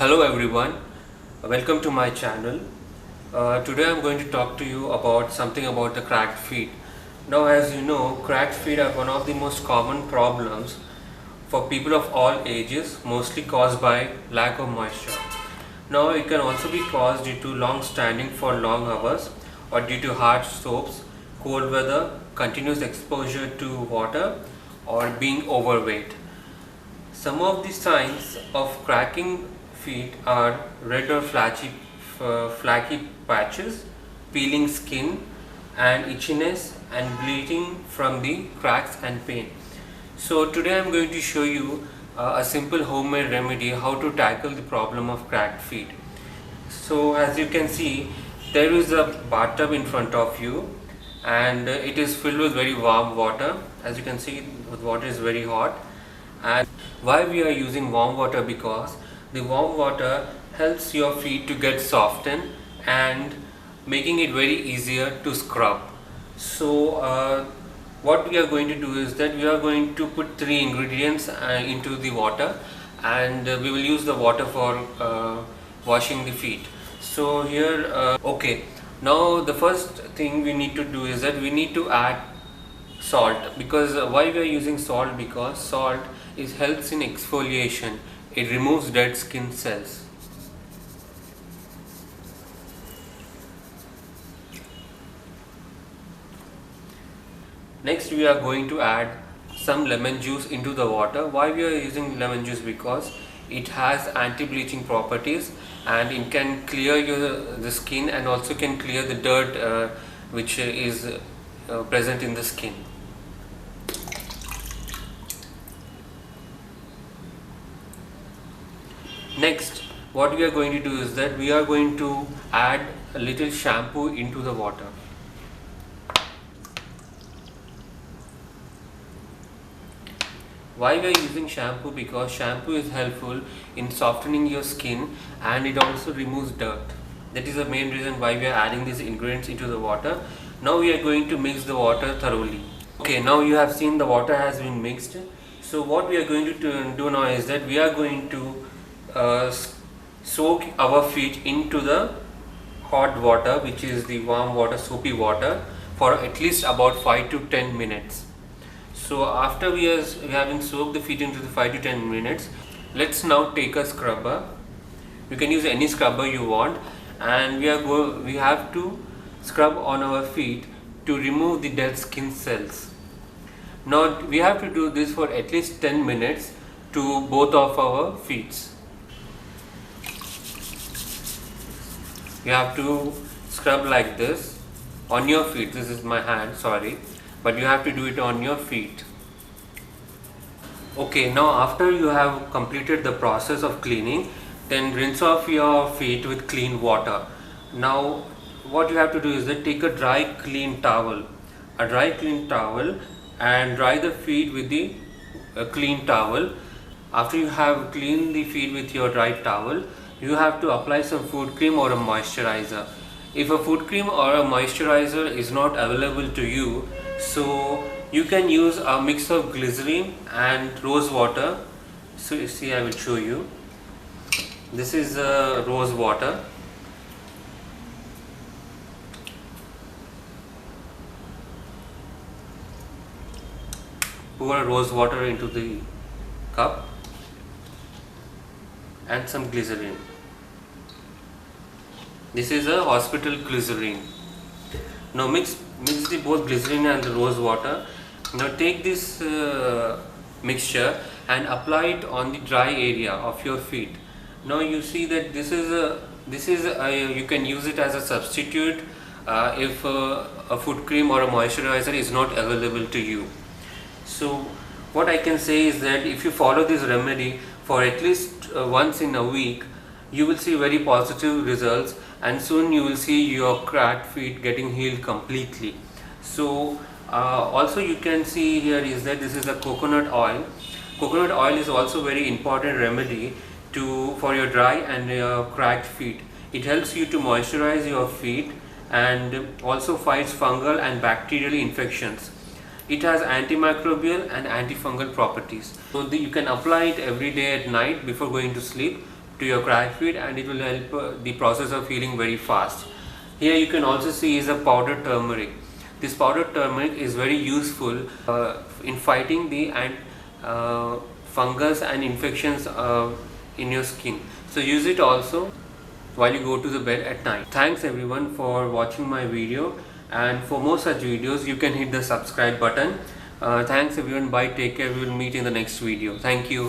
Hello everyone, welcome to my channel. Today I'm going to talk to you about something about the cracked feet. Now as you know, cracked feet are one of the most common problems for people of all ages, mostly caused by lack of moisture. Now it can also be caused due to long standing for long hours or due to harsh soaps, cold weather, continuous exposure to water or being overweight. Some of the signs of cracking feet are red or flaky patches, peeling skin, and itchiness and bleeding from the cracks and pain. So today I am going to show you a simple homemade remedy how to tackle the problem of cracked feet. So as you can see, there is a bathtub in front of you and it is filled with very warm water. As you can see, the water is very hot. And why we are using warm water? Because the warm water helps your feet to get softened and making it very easier to scrub. So what we are going to do is that we are going to put three ingredients into the water, and we will use the water for washing the feet. So here okay, now the first thing we need to do is that we need to add salt. Because why we are using salt? Because salt helps in exfoliation. It removes dead skin cells. Next we are going to add some lemon juice into the water. Why we are using lemon juice? Because it has anti-bleaching properties and it can clear the skin and also can clear the dirt which is present in the skin. Next, what we are going to do is that we are going to add a little shampoo into the water. Why we are using shampoo? Because shampoo is helpful in softening your skin and it also removes dirt. That is the main reason why we are adding these ingredients into the water. Now we are going to mix the water thoroughly. Okay, now you have seen the water has been mixed. So what we are going to do now is that we are going to soak our feet into the hot water, which is the warm water, soapy water, for at least about 5 to 10 minutes. So after we have soaked the feet into the 5 to 10 minutes, let's now take a scrubber. You can use any scrubber you want, and we have to scrub on our feet to remove the dead skin cells. Now we have to do this for at least 10 minutes to both of our feet. You have to scrub like this on your feet. This is my hand, sorry, but you have to do it on your feet. Okay, now after you have completed the process of cleaning, then rinse off your feet with clean water. Now what you have to do is that take a dry clean towel, and dry the feet with the clean towel. After you have cleaned the feet with your dry towel, you have to apply some foot cream or a moisturizer. If a foot cream or a moisturizer is not available to you, so you can use a mix of glycerin and rose water. So you see, I will show you. This is rose water. Pour rose water into the cup and some glycerin. This is a hospital glycerin. Now mix the both glycerin and the rose water. Now take this mixture and apply it on the dry area of your feet. Now you see that this is you can use it as a substitute if a foot cream or a moisturizer is not available to you. So what I can say is that if you follow this remedy for at least once in a week, you will see very positive results, and soon you will see your cracked feet getting healed completely. So also you can see here is that this is a coconut oil. Coconut oil is also very important remedy for your dry and your cracked feet. It helps you to moisturize your feet and also fights fungal and bacterial infections. It has antimicrobial and antifungal properties. So you can apply it every day at night before going to sleep to your cracked feet, and it will help the process of healing very fast. Here you can also see is a powdered turmeric. This powdered turmeric is very useful in fighting the fungus and infections in your skin. So use it also while you go to the bed at night. Thanks everyone for watching my video, and for more such videos you can hit the subscribe button. Thanks everyone, bye, take care, we will meet in the next video. Thank you.